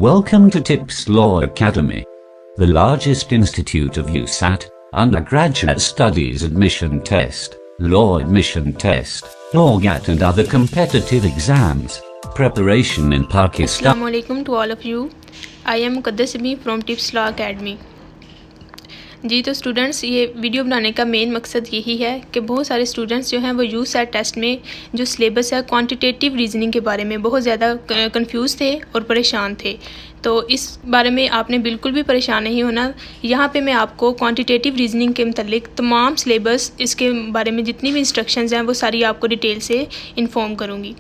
Welcome to TIPS Law Academy, the largest institute of USAT, undergraduate studies admission test, law admission test, LawGAT and other competitive exams. Preparation in Pakistan. Assalamu alaikum to all of you. I am Muqaddas Simi from TIPS Law Academy. जी तो students, ये video बनाने का main मकसद यही है कि बहुत सारे स्टूडेंट्स जो हैं वो यूसेट टेस्ट में जो सिलेबस है क्वांटिटेटिव रीजनिंग के बारे में बहुत ज़्यादा कंफ्यूज थे और परेशान थे। तो इस बारे में आपने बिल्कुल भी परेशान नहीं होना। यहाँ पे मैं आपको क्वांटिटेटिव रीजनिंग के मतलब तमाम सिलेबस, इसके बारे में जितनी भी इंस्ट्रक्शंस हैं वो सारी आपको डिटेल से इन्फॉर्म करूँगी।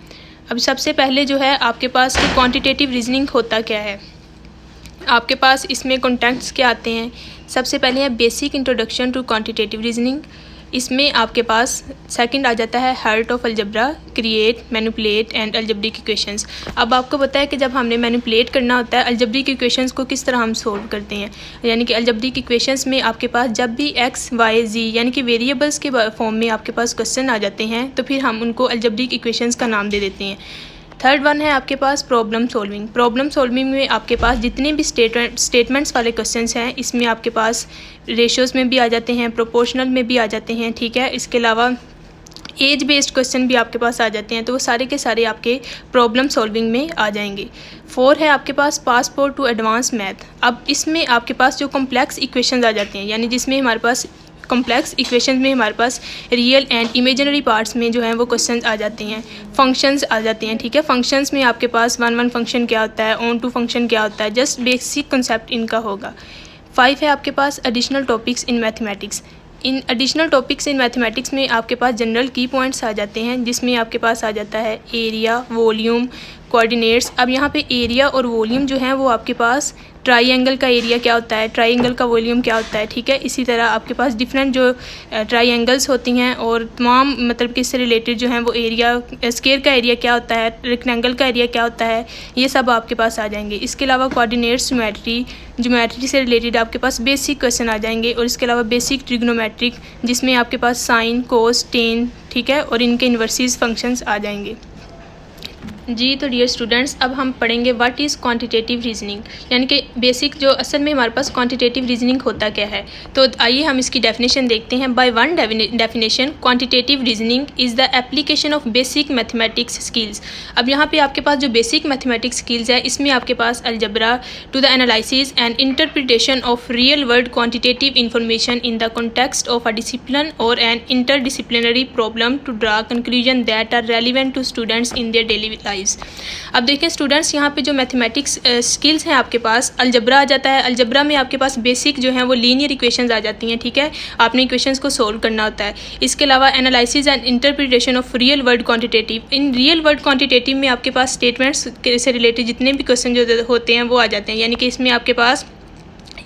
अब सबसे पहले जो है आपके पास कि क्वांटिटेटिव रीजनिंग होता क्या है। आपके पास इसमें कॉन्टेंट्स क्या आते हैं। सबसे पहले है basic introduction to quantitative reasoning. इसमें आपके पास सेकंड आ जाता है heart of algebra, create, manipulate and algebraic equations. अब आपको पता है कि जब हमने मैनिपुलेट करना होता है अलजब्रिक इक्वेशंस को किस तरह हम सोल्व करते हैं। यानी कि अलजब्रिक इक्वेशंस में आपके पास जब भी एक्स वाई जी यानी कि वेरिएबल्स के फॉर्म में आपके पास क्वेश्चन आ जाते हैं तो फिर हम उनको अलजब्रिक इक्वेशंस का नाम दे देते हैं। थर्ड वन है आपके पास प्रॉब्लम सॉल्विंग। प्रॉब्लम सॉल्विंग में आपके पास जितने भी स्टेटमेंट्स वाले क्वेश्चंस हैं इसमें आपके पास रेशियोज़ में भी आ जाते हैं, प्रोपोर्शनल में भी आ जाते हैं, ठीक है। इसके अलावा एज बेस्ड क्वेश्चन भी आपके पास आ जाते हैं। तो वो सारे के सारे आपके प्रॉब्लम सॉल्विंग में आ जाएंगे। 4 है आपके पास पासपोर्ट टू एडवांस मैथ। अब इसमें आपके पास जो कॉम्प्लेक्स इक्वेशंस आ जाते हैं, यानी जिसमें हमारे पास कॉम्प्लेक्स इक्वेशन में हमारे पास रियल एंड इमेजिनरी पार्ट्स में जो है वो क्वेश्चंस आ जाते हैं, फंक्शंस आ जाते हैं, ठीक है। फंक्शंस में आपके पास वन फंक्शन क्या होता है, ऑन टू फंक्शन क्या होता है, जस्ट बेसिक कंसेप्ट इनका होगा। 5 है आपके पास एडिशनल टॉपिक्स इन मैथमेटिक्स। इन एडिशनल टॉपिक्स इन मैथमेटिक्स में आपके पास जनरल की पॉइंट्स आ जाते हैं, जिसमें आपके पास आ जाता है एरिया, वॉल्यूम, कोऑर्डिनेट्स। अब यहाँ पे एरिया और वॉल्यूम जो है वो आपके पास ट्राइंगल का एरिया क्या होता है, ट्राइंगल का वॉल्यूम क्या होता है, ठीक है। इसी तरह आपके पास डिफरेंट जो ट्राइंगल्स होती हैं और तमाम मतलब कि इससे रिलेटेड जो हैं वो एरिया, स्क्वायर का एरिया क्या होता है, रेक्टेंगल का एरिया क्या होता है, ये सब आपके पास आ जाएंगे। इसके अलावा कोऑर्डिनेट्स, ज्योमेट्री से रिलेटेड आपके पास बेसिक क्वेश्चन आ जाएंगे। और इसके अलावा बेसिक ट्रिग्नोमेट्रिक, जिसमें आपके पास साइन, कोस, टेन, ठीक है, और इनके इन्वर्सिस फंक्शंस आ जाएंगे। जी तो डियर स्टूडेंट्स, अब हम पढ़ेंगे व्हाट इज़ क्वांटिटेटिव रीजनिंग, यानी कि बेसिक जो असल में हमारे पास क्वांटिटेटिव रीजनिंग होता क्या है। तो आइए हम इसकी डेफिनेशन देखते हैं। By one definition, quantitative reasoning is the application of basic mathematics skills. अब यहाँ पे आपके पास जो बेसिक मैथमेटिक्स स्किल्स है इसमें आपके पास algebra to the analysis and interpretation of real world quantitative information in the context of a discipline और an interdisciplinary problem to draw conclusion that are relevant to students in their daily life. अब देखें students, यहाँ पे जो mathematics skills हैं आपके पास अलजब्रा आ जाता है। अलजब्रा में आपके पास बेसिक जो हैं वो लीनियर इक्वेशंस आ जाती हैं, ठीक है। आपने इक्वेशंस को सोल्व करना होता है। इसके अलावा analysis and interpretation of real world quantitative. In real world quantitative में आपके पास स्टेटमेंट्स से रिलेटेड जितने भी क्वेश्चन जो होते हैं वो आ जाते हैं, यानी कि इसमें आपके पास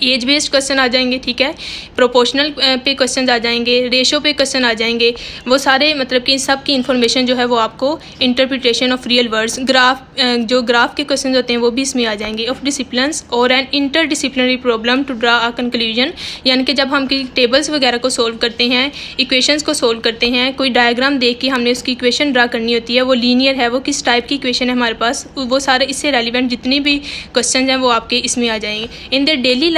एज बेस्ड क्वेश्चन आ जाएंगे, ठीक है, प्रोपोर्शनल पे क्वेश्चन आ जाएंगे, रेशो पे क्वेश्चन आ जाएंगे। वो सारे मतलब कि सब की इन्फॉर्मेशन जो है वो आपको इंटरप्रिटेशन ऑफ रियल वर्ड्स, जो ग्राफ के क्वेश्चन होते हैं वो भी इसमें आ जाएंगे, ऑफ डिसिप्लिन्स और an interdisciplinary problem to draw a conclusion. यानी कि जब हम टेबल्स वगैरह को सोल्व करते हैं, इक्वेशंस को सोल्व करते हैं, कोई डायग्राम देख के हमने उसकी इक्वेशन ड्रा करनी होती है, वो लीनियर है, वो किस टाइप की इक्वेशन है हमारे पास, वो सारे इससे रेलिवेंट जितने भी क्वेश्चन हैं वो आपके इसमें आ जाएंगे। इन देयर डेली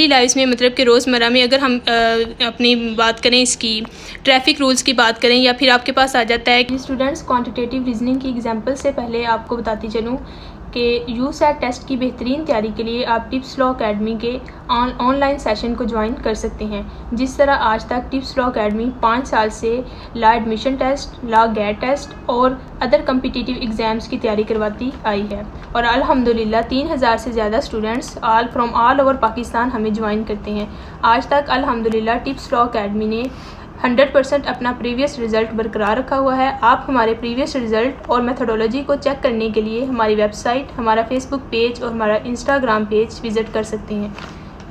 लाइफ्स में मतलब कि रोज़मर्रा में अगर हम अपनी बात करें, इसकी ट्रैफिक रूल्स की बात करें, या फिर आपके पास आ जाता है कि स्टूडेंट्स क्वांटिटेटिव रीजनिंग की एग्जांपल से पहले आपको बताती चलूँ कि यूसेट टेस्ट की बेहतरीन तैयारी के लिए आप टिप्स लॉ अकेडमी के ऑनलाइन सेशन को ज्वाइन कर सकते हैं। जिस तरह आज तक टिप्स लॉ अकेडमी 5 साल से law admission test, law GAT test और अदर कम्पिटिटिव एग्ज़ाम्स की तैयारी करवाती आई है, और अल्हम्दुलिल्लाह 3000 से ज़्यादा students from all over Pakistan हमें ज्वाइन करते हैं। आज तक अल्हम्दुलिल्लाह टिप्स लॉ अकेडमी ने 100% अपना प्रीवियस रिज़ल्ट बरकरार रखा हुआ है। आप हमारे प्रीवियस रिज़ल्ट और मेथोडोलॉजी को चेक करने के लिए हमारी वेबसाइट, हमारा फेसबुक पेज और हमारा इंस्टाग्राम पेज विज़िट कर सकते हैं।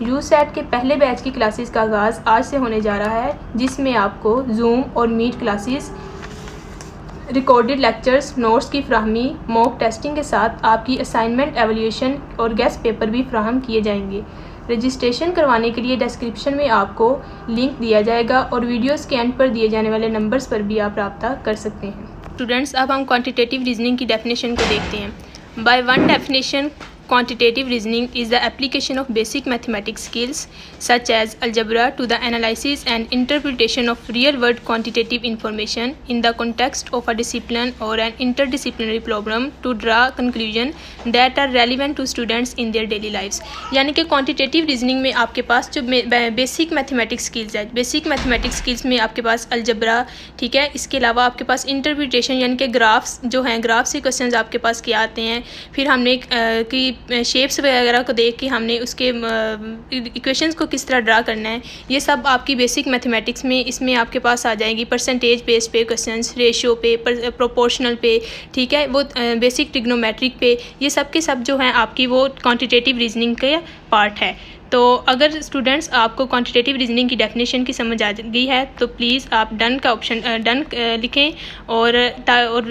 यूसेट के पहले बैच की क्लासेस का आगाज़ आज से होने जा रहा है, जिसमें आपको जूम और Meet classes, recorded lectures, notes की फ्राहमी, मॉक टेस्टिंग के साथ आपकी असाइनमेंट, एवल्यूशन और गेस्ट पेपर भी फ्राहम किए जाएंगे। रजिस्ट्रेशन करवाने के लिए डिस्क्रिप्शन में आपको लिंक दिया जाएगा और वीडियोस के एंड पर दिए जाने वाले नंबर्स पर भी आप रब्ता कर सकते हैं। स्टूडेंट्स, अब हम क्वांटिटेटिव रीजनिंग की डेफिनेशन को देखते हैं। By one definition, Quantitative reasoning is the application of basic mathematics skills such as algebra to the analysis and interpretation of real-world quantitative information in the context of a discipline or an interdisciplinary problem to draw conclusions that are relevant to students in their daily lives। यानी कि quantitative reasoning में आपके पास जो basic mathematics skills है, basic mathematics skills में आपके पास algebra, ठीक है, इसके अलावा आपके पास interpretation यानी कि ग्राफ्स जो हैं, ग्राफ से क्वेश्चंस आपके पास क्या आते हैं, फिर हमने कि शेप्स वगैरह को देख के हमने उसके इक्वेशंस को किस तरह ड्रा करना है, ये सब आपकी बेसिक मैथमेटिक्स में इसमें आपके पास आ जाएगी। परसेंटेज बेस पे क्वेश्चंस, रेशियो पे, प्रोपोर्शनल पे, ठीक है, वो बेसिक ट्रिग्नोमेट्रिक पे, ये सब के सब जो हैं आपकी वो क्वांटिटेटिव रीजनिंग के पार्ट है। तो अगर स्टूडेंट्स आपको क्वांटिटेटिव रीजनिंग की डेफिनेशन की समझ आ गई है तो प्लीज़ आप डन का ऑप्शन डन लिखें और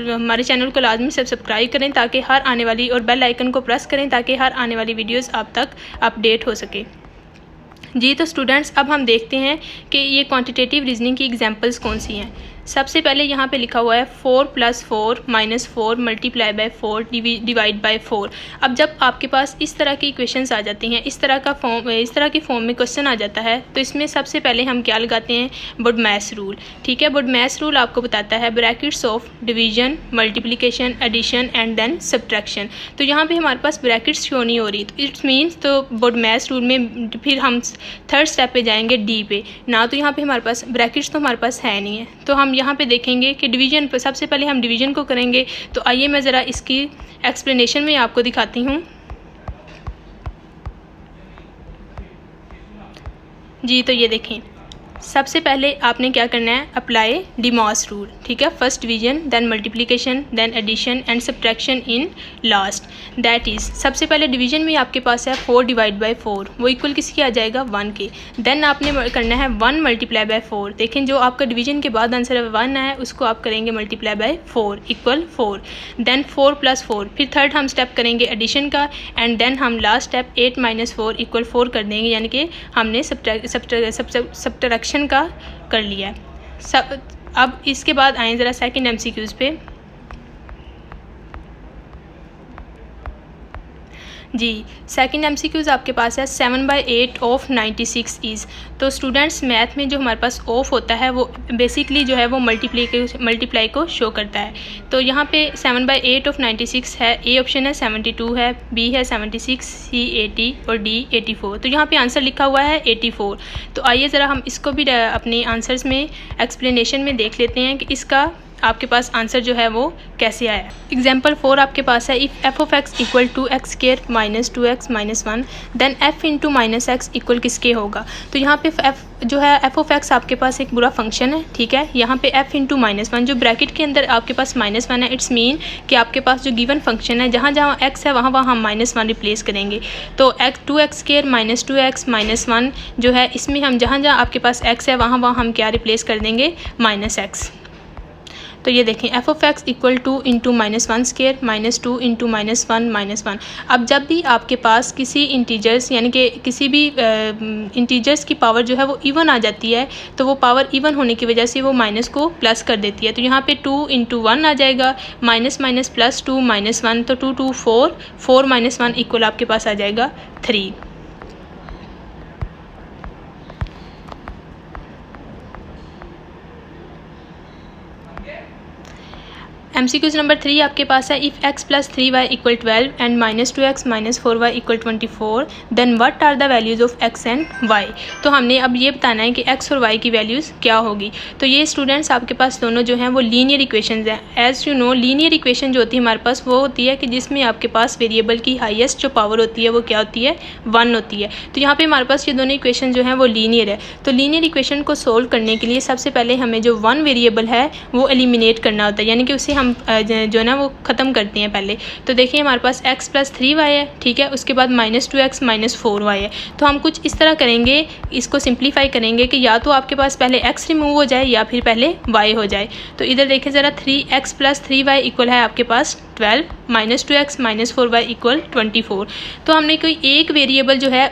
हमारे चैनल को लाजमी सब्सक्राइब करें ताकि हर आने वाली, और बेल आइकन को प्रेस करें ताकि हर आने वाली वीडियोस आप तक अपडेट हो सके। जी तो स्टूडेंट्स अब हम देखते हैं कि ये क्वांटिटेटिव रीजनिंग की एग्जांपल्स कौन सी हैं। सबसे पहले यहाँ पे लिखा हुआ है 4 + 4 - 4 × 4 डिवाइड बाय 4। अब जब आपके पास इस तरह की इक्वेशंस आ जाती हैं, इस तरह की फॉर्म में क्वेश्चन आ जाता है, तो इसमें सबसे पहले हम क्या लगाते हैं, BODMAS रूल। ठीक है, BODMAS रूल आपको बताता है brackets of division, multiplication, addition and then subtraction. तो यहाँ पे हमारे पास ब्रैकेट्स शो नहीं हो रही, तो इट्स मीन्स तो BODMAS रूल में फिर हम थर्ड स्टेप पे जाएंगे, डी पे ना। तो यहाँ पे हमारे पास ब्रैकेट्स तो हमारे पास है नहीं है, तो हम यहाँ पे देखेंगे कि डिवीजन पर सबसे पहले हम डिवीजन को करेंगे। तो आइए मैं ज़रा इसकी एक्सप्लेनेशन में आपको दिखाती हूँ। जी तो ये देखें, सबसे पहले आपने क्या करना है, अप्लाई डिमॉस रूल। ठीक है, first division, then multiplication, then addition and subtraction in last. That is सबसे पहले डिवीजन में आपके पास है 4 डिवाइड बाय 4, वो इक्वल किसकी आ जाएगा, 1 के। देन आपने करना है 1 × 4। देखें जो आपका डिवीजन के बाद आंसर 1 है उसको आप करेंगे मल्टीप्लाई बाय 4 इक्वल 4। देन 4 + 4, फिर थर्ड हम स्टेप करेंगे एडिशन का, एंड देन हम लास्ट स्टेप 8 - 4 इक्वल 4 कर देंगे, यानी कि हमने सब्ट्रैक्शन का कर लिया है। अब इसके बाद आए ज़रा सेकंड MCQs पे। जी सेकंड MCQs आपके पास है 7/8 ऑफ 96 इज़। तो स्टूडेंट्स मैथ में जो हमारे पास ऑफ होता है वो बेसिकली जो है वो मल्टीप्लाई को शो करता है। तो यहाँ पे 7/8 ऑफ 96 है, ए ऑप्शन है 72 है, बी है 76, सी 80 और डी 84। तो यहाँ पे आंसर लिखा हुआ है 84। तो आइए ज़रा हम इसको भी अपने आंसर्स में एक्सप्लेनेशन में देख लेते हैं कि इसका आपके पास आंसर जो है वो कैसे आया। एग्जाम्पल 4 आपके पास है, if f(x) = (x² - 2x - 1) then f × -x equal किसके होगा। तो यहाँ पे f जो है f(x) आपके पास एक बुरा फंक्शन है। ठीक है, यहाँ पे f × -1 जो ब्रैकेट के अंदर आपके पास -1 है, इट्स मीन कि आपके पास जो गिवन फंक्शन है जहाँ जहाँ x है वहाँ वहाँ हम -1 रिप्लेस करेंगे। तो 2x² - 2x - 1 जो है इसमें हम जहाँ जहाँ आपके पास x है वहाँ वहाँ हम क्या रिप्लेस कर देंगे, -x। तो ये देखें f(x) = 2 × -1² - 2 × -1 - 1। अब जब भी आपके पास किसी इंटीजर्स यानी कि किसी भी इंटीजर्स की पावर जो है वो इवन आ जाती है, तो वो पावर इवन होने की वजह से वो माइनस को प्लस कर देती है। तो यहाँ पे 2 × 1 आ जाएगा, माइनस +2 - 1, तो 2 2 4, 4 - 1 इक्वल आपके पास आ जाएगा 3। MCQs नंबर 3 आपके पास है, if x + 3y = 12 and -2x - 4y = 24 then what are the values of x and y। तो हमने अब ये बताना है कि x और y की वैल्यूज़ क्या होगी। तो ये स्टूडेंट्स आपके पास दोनों जो हैं वो लीनियर इक्वेशंस हैं। As you know linear equation जो होती है हमारे पास वो होती है कि जिसमें आपके पास वेरिएबल की हाईएस्ट जो पावर होती है वो क्या होती है, 1 होती है। तो यहाँ पर हमारे पास ये दोनों इक्वेशन जो हैं वो लीनियर है। तो लीनियर इक्वेशन को सोल्व करने के लिए सबसे पहले हमें जो 1 वेरिएबल है वो एलिमिनेट करना होता है, यानी कि उसे हम जो ना वो ख़त्म करते हैं पहले। तो देखिए हमारे पास x + 3y है, ठीक है, उसके बाद -2x - 4y है। तो हम कुछ इस तरह करेंगे, इसको सिंप्लीफाई करेंगे कि या तो आपके पास पहले x रिमूव हो जाए या फिर पहले y हो जाए। तो इधर देखिए ज़रा, 3x + 3y इक्वल है आपके पास 12, -2x - 4y इक्वल 24। तो हमने कोई एक वेरिएबल जो है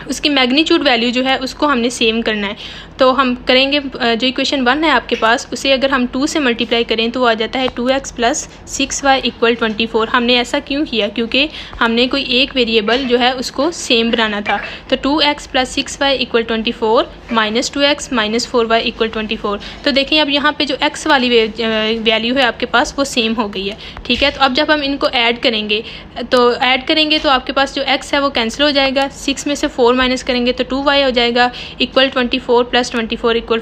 उसकी मैग्नीट्यूड वैल्यू जो है उसको हमने सेम करना है। तो हम करेंगे जो इक्वेशन 1 है आपके पास, उसे अगर हम 2 से मल्टीप्लाई करें तो वो आ जाता है 2x + 6y = 24। हमने ऐसा क्यों किया? क्योंकि हमने कोई एक वेरिएबल जो है उसको सेम बनाना था। तो 2x + 6y = 24 - 2x - 4y = 24। तो देखें अब यहाँ पे जो x वाली वैल्यू है आपके पास वो सेम हो गई है, ठीक है। तो अब जब हम इनको ऐड करेंगे तो आपके पास जो x है वो कैंसिल हो जाएगा। 6 में से 4 माइनस करेंगे तो 2y हो जाएगा = 24 + 24 =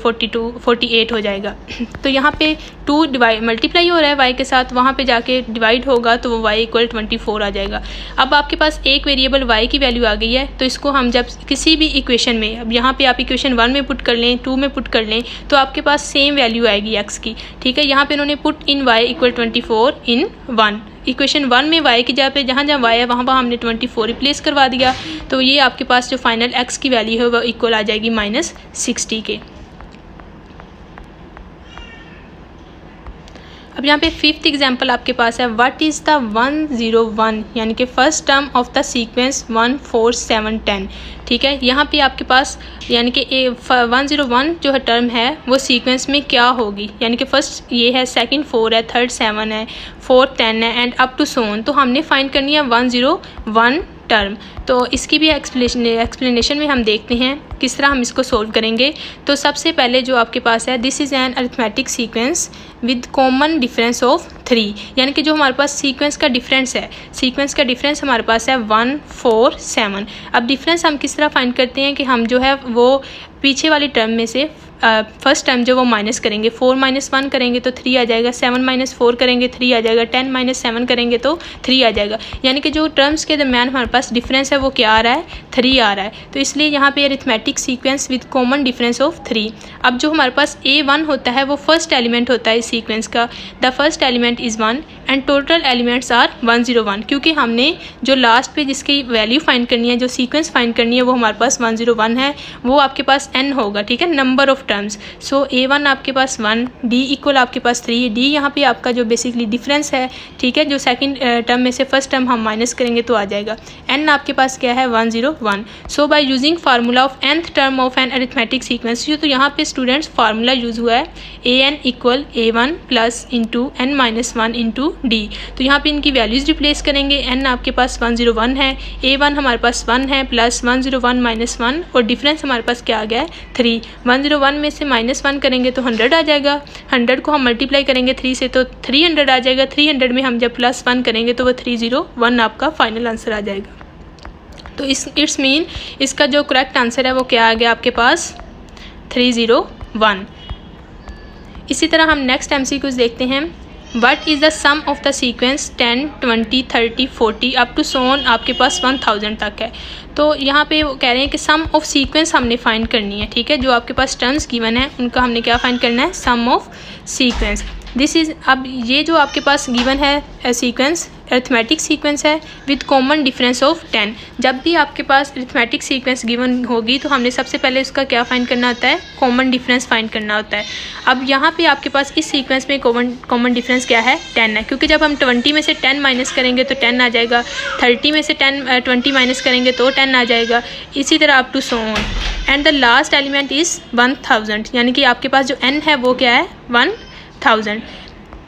48 हो जाएगा। तो यहाँ पे 2 मल्टीप्लाई हो रहा है y के साथ, वहाँ पे जाके डिवाइड होगा तो वो y = 24 आ जाएगा। अब आपके पास एक वेरिएबल y की वैल्यू आ गई है, तो इसको हम जब किसी भी इक्वेशन में, अब यहाँ पे आप इक्वेशन 1 में पुट कर लें, 2 में पुट कर लें, तो आपके पास सेम वैल्यू आएगी x की, ठीक है। यहाँ पे उन्होंने put in y = 24 in 1। Equation 1 में y की जगह पे जहाँ y है वहाँ हमने 24 रिप्लेस करवा दिया, तो ये आपके पास जो फाइनल x की वैल्यू है वो इक्वल आ जाएगी -60 के। अब यहाँ पे 5th एग्जाम्पल आपके पास है, व्हाट इज़ द 101 यानी कि first term of the sequence 1 4 7 10, ठीक है। यहाँ पे आपके पास यानी कि 101 जो है टर्म है वो सीक्वेंस में क्या होगी, यानी कि फर्स्ट ये है, सेकंड 4 है, थर्ड 7 है, फोर्थ 10 है and up to so on. तो हमने फाइंड करनी है 101 टर्म। तो इसकी भी एक्सप्लेनेशन में हम देखते हैं किस तरह हम इसको सोल्व करेंगे। तो सबसे पहले जो आपके पास है, this is an arithmetic sequence with common difference of 3, यानी कि जो हमारे पास सीक्वेंस का डिफरेंस हमारे पास है 1 4 7। अब डिफरेंस हम किस तरह फाइंड करते हैं कि हम जो है वो पीछे वाली टर्म में से फर्स्ट टर्म जो वो माइनस करेंगे, 4 - 1 करेंगे तो 3 आ जाएगा, 7 - 4 करेंगे 3 आ जाएगा, 10 - 7 करेंगे तो 3 आ जाएगा। यानी कि जो टर्म्स के दरम्यान हमारे पास डिफरेंस है वो क्या आ रहा है, 3 आ रहा है। तो इसलिए यहाँ पे arithmetic sequence with common difference of 3। अब जो हमारे पास A1 होता है वो फर्स्ट एलिमेंट होता है इस सीक्वेंस का, the first element is 1 and total elements are 101, क्योंकि हमने जो लास्ट पे जिसकी वैल्यू फाइंड करनी है, जो सीक्वेंस फाइंड करनी है वो हमारे पास 101 है, वो आपके पास n होगा, ठीक है, number of terms. So A1 आपके पास 1, D इक्वल आपके पास 3, D यहाँ पे आपका जो बेसिकली डिफरेंस है, ठीक है, जो सेकंड टर्म में से फर्स्ट टर्म हम माइनस करेंगे तो आ जाएगा। n आपके पास क्या है 101। So by using formula of nth term of an arithmetic sequence, तो यहाँ पे स्टूडेंट्स फार्मूला यूज़ हुआ है an = A1 + n - 1 × D। तो यहाँ पे इनकी वैल्यूज़ रिप्लेस करेंगे। n आपके पास 101 है, A1 हमारे पास 1 है, प्लस 101 - 1 और डिफरेंस हमारे पास क्या आ गया है 3। 101 में से -1 करेंगे तो 100 आ जाएगा, 100 को हम मल्टीप्लाई करेंगे 3 से तो 300 आ जाएगा, 300 में हम जब +1 करेंगे तो वो 301 आपका फाइनल आंसर आ जाएगा। तो इट्स मीन इसका जो करेक्ट आंसर है वो क्या आ गया आपके पास 301। इसी तरह हम नेक्स्ट MCQs देखते हैं। What is the sum of the sequence 10 20 30 40 up to सोन आपके पास 1000 तक है। तो यहाँ पे वो कह रहे हैं कि सम ऑफ सीक्वेंस हमने फाइंड करनी है, ठीक है। जो आपके पास टर्म्स गिवन है उनका हमने क्या फाइंड करना है, सम ऑफ सीक्वेंस। दिस इज़, अब ये जो आपके पास गिवन है सीक्वेंस अरिथमेटिक सीक्वेंस है विद कॉमन डिफरेंस ऑफ 10। जब भी आपके पास अरिथमेटिक सीक्वेंस गिवन होगी तो हमने सबसे पहले उसका क्या फाइंड करना होता है, कॉमन डिफरेंस फाइंड करना होता है। अब यहाँ पे आपके पास इस सीक्वेंस में कॉमन डिफरेंस क्या है 10 है, क्योंकि जब हम 20 में से 10 माइनस करेंगे तो 10 आ जाएगा, 30 में से 20 माइनस करेंगे तो 10 आ जाएगा, इसी तरह up to so on. And the last element is 1000, यानी कि आपके पास जो n है वो क्या है 1000।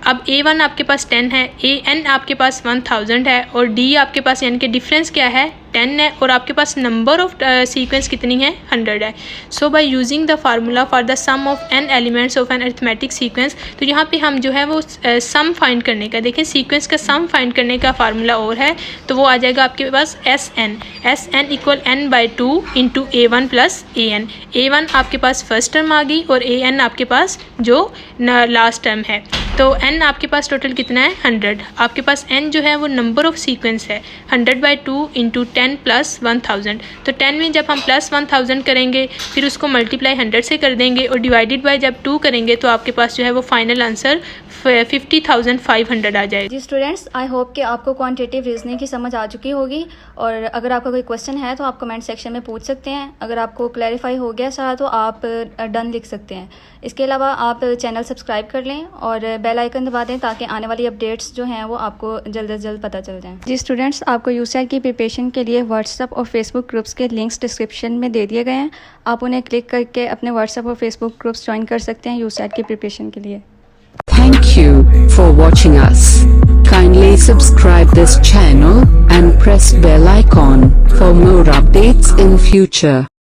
अब A1 आपके पास 10 है, AN आपके पास 1000 है और D आपके पास यानी कि डिफरेंस क्या है 10 है और आपके पास नंबर ऑफ सीक्वेंस कितनी है 100 है। So by using the formula for the sum of n elements of an arithmetic sequence, तो यहाँ पे हम जो है वो सम फाइंड करने का, देखें सीक्वेंस का सम फाइंड करने का फार्मूला और है, तो वो आ जाएगा आपके पास SN = n/2 × A1 + AN। A1 आपके पास फर्स्ट टर्म आ गई और AN आपके पास जो लास्ट टर्म है। तो n आपके पास टोटल कितना है 100। आपके पास n जो है वो नंबर ऑफ सीक्वेंस है, 100/2 × 10 + 1000। तो 10 में जब हम +1000 करेंगे फिर उसको मल्टीप्लाई 100 से कर देंगे और डिवाइडेड बाय जब 2 करेंगे तो आपके पास जो है वो फाइनल आंसर 50,500 आ जाएगा। जी स्टूडेंट्स, आई होप कि आपको क्वांटिटेटिव रीजनिंग की समझ आ चुकी होगी, और अगर आपका कोई क्वेश्चन है तो आप कमेंट सेक्शन में पूछ सकते हैं। अगर आपको क्लैरिफाई हो गया सारा तो आप डन लिख सकते हैं। इसके अलावा आप चैनल सब्सक्राइब कर लें और बेल आइकन दबा दें ताकि आने वाली अपडेट्स जो हैं वो आपको जल्द से जल्द पता चल जाएं। जी स्टूडेंट्स, आपको यूसेट की प्रिपरेशन के लिए व्हाट्सएप और फेसबुक ग्रुप्स के लिंक्स डिस्क्रिप्शन में दे दिए गए हैं। आप उन्हें क्लिक करके अपने व्हाट्सएप और फेसबुक ग्रुप्स ज्वाइन कर सकते हैं यूसेट की प्रिपरेशन के लिए। Thank you for watching us. Kindly subscribe this channel and press bell icon for more updates in future.